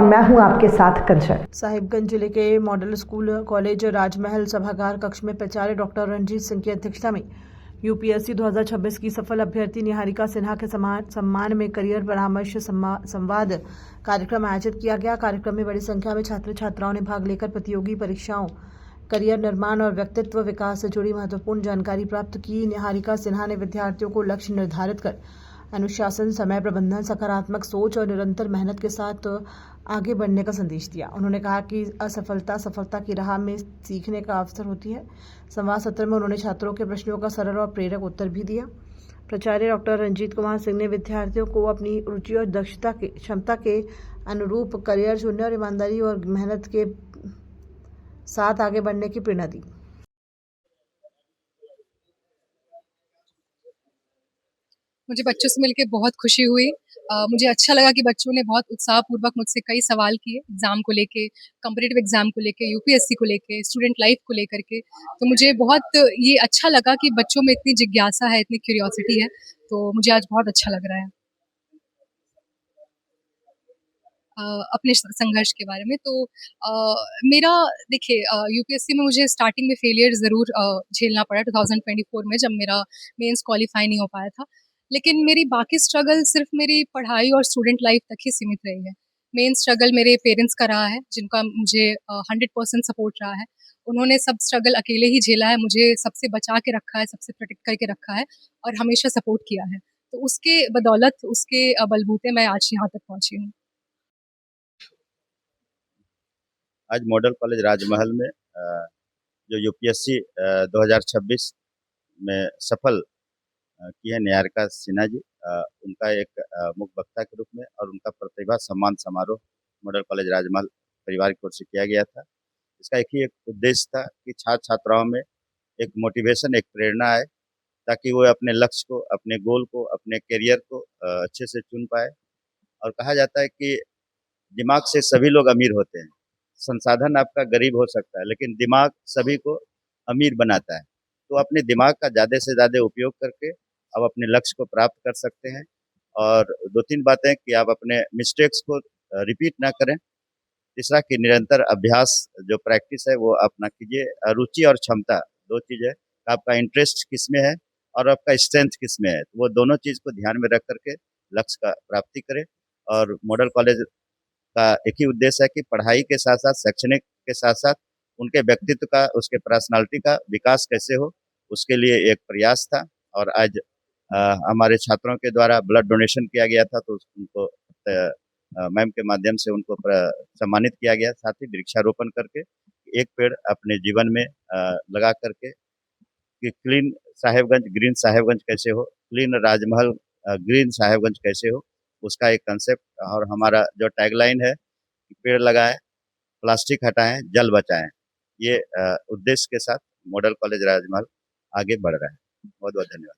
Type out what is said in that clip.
मैं हूं आपके साथ कंचन। साहिबगंज जिले के मॉडल स्कूल कॉलेज राजमहल सभागार कक्ष में प्राचार्य डॉक्टर रणजीत सिंह की अध्यक्षता में यूपीएससी 2026 की सफल अभ्यर्थी निहारिका सिन्हा के सम्मान में करियर परामर्श संवाद कार्यक्रम आयोजित किया गया। कार्यक्रम में बड़ी संख्या में छात्र छात्राओं ने भाग लेकर प्रतियोगी परीक्षाओं, करियर निर्माण और व्यक्तित्व विकास से जुड़ी महत्वपूर्ण जानकारी प्राप्त की। निहारिका सिन्हा ने विद्यार्थियों को लक्ष्य निर्धारित कर अनुशासन, समय प्रबंधन, सकारात्मक सोच और निरंतर मेहनत के साथ आगे बढ़ने का संदेश दिया। उन्होंने कहा कि असफलता सफलता की राह में सीखने का अवसर होती है। संवाद सत्र में उन्होंने छात्रों के प्रश्नों का सरल और प्रेरक उत्तर भी दिया। प्राचार्य डॉक्टर रंजीत कुमार सिंह ने विद्यार्थियों को अपनी रुचि और क्षमता के अनुरूप करियर चुनने और ईमानदारी और मेहनत के साथ आगे बढ़ने की प्रेरणा दी। मुझे बच्चों से मिलकर बहुत खुशी हुई। मुझे अच्छा लगा कि बच्चों ने बहुत उत्साहपूर्वक मुझसे कई सवाल किए एग्ज़ाम को लेके, कॉम्पिटिटिव एग्ज़ाम को लेके, यूपीएससी को लेके, स्टूडेंट लाइफ को लेकर के। तो मुझे बहुत ये अच्छा लगा कि बच्चों में इतनी जिज्ञासा है, इतनी क्यूरियोसिटी है, तो मुझे आज बहुत अच्छा लग रहा है। अपने संघर्ष के बारे में तो मेरा देखिए यूपीएससी में मुझे स्टार्टिंग में फेलियर ज़रूर झेलना पड़ा 2024 में, जब मेरा मेंस क्वालिफाई नहीं हो पाया था। लेकिन मेरी बाकी स्ट्रगल सिर्फ मेरी पढ़ाई और स्टूडेंट लाइफ तक ही सीमित रही है। मेन स्ट्रगल मेरे पेरेंट्स का रहा है, जिनका मुझे 100% सपोर्ट रहा है। उन्होंने सब स्ट्रगल अकेले ही झेला है, मुझे सबसे बचा के रखा है, सबसे प्रोटेक्ट करके रखा है और हमेशा सपोर्ट किया है। तो उसके बदौलत, उसके बलबूते मैं आज यहाँ तक पहुँची हूँ। आज मॉडल कॉलेज राजमहल में जो यूपीएससी 2026 में सफल की है निहारिका सिन्हा जी, उनका एक मुख्य वक्ता के रूप में और उनका प्रतिभा सम्मान समारोह मॉडल कॉलेज राजमहल परिवार की ओर से किया गया था। इसका एक उद्देश्य था कि छात्र छात्राओं में एक मोटिवेशन, एक प्रेरणा आए, ताकि वो अपने लक्ष्य को, अपने गोल को, अपने करियर को अच्छे से चुन पाए। और कहा जाता है कि दिमाग से सभी लोग अमीर होते हैं। संसाधन आपका गरीब हो सकता है, लेकिन दिमाग सभी को अमीर बनाता है। तो अपने दिमाग का ज़्यादा से ज़्यादा उपयोग करके आप अपने लक्ष्य को प्राप्त कर सकते हैं। और 2-3 बातें कि आप अपने मिस्टेक्स को रिपीट ना करें। तीसरा कि निरंतर अभ्यास, जो प्रैक्टिस है वो अपना कीजिए। रुचि और क्षमता 2 चीज़ है, आपका इंटरेस्ट किस में है और आपका स्ट्रेंथ किस में है। वो दोनों चीज़ को ध्यान में रख करके लक्ष्य का प्राप्ति करें। और मॉडल कॉलेज का एक ही उद्देश्य है कि पढ़ाई के साथ-साथ, शैक्षणिक के साथ-साथ उनके व्यक्तित्व का, उसके पर्सनालिटी का विकास कैसे हो, उसके लिए एक प्रयास था। और आज हमारे छात्रों के द्वारा ब्लड डोनेशन किया गया था, तो उनको मैम के माध्यम से उनको सम्मानित किया गया। साथ ही वृक्षारोपण करके एक पेड़ अपने जीवन में लगा करके कि क्लीन साहेबगंज, ग्रीन साहेबगंज कैसे हो, क्लीन राजमहल ग्रीन साहेबगंज कैसे हो, उसका एक कंसेप्ट। और हमारा जो टैगलाइन है कि पेड़ लगाएं, प्लास्टिक हटाएं, जल बचाएं, ये उद्देश्य के साथ मॉडल कॉलेज राजमहल आगे बढ़ रहा है। बहुत बहुत धन्यवाद।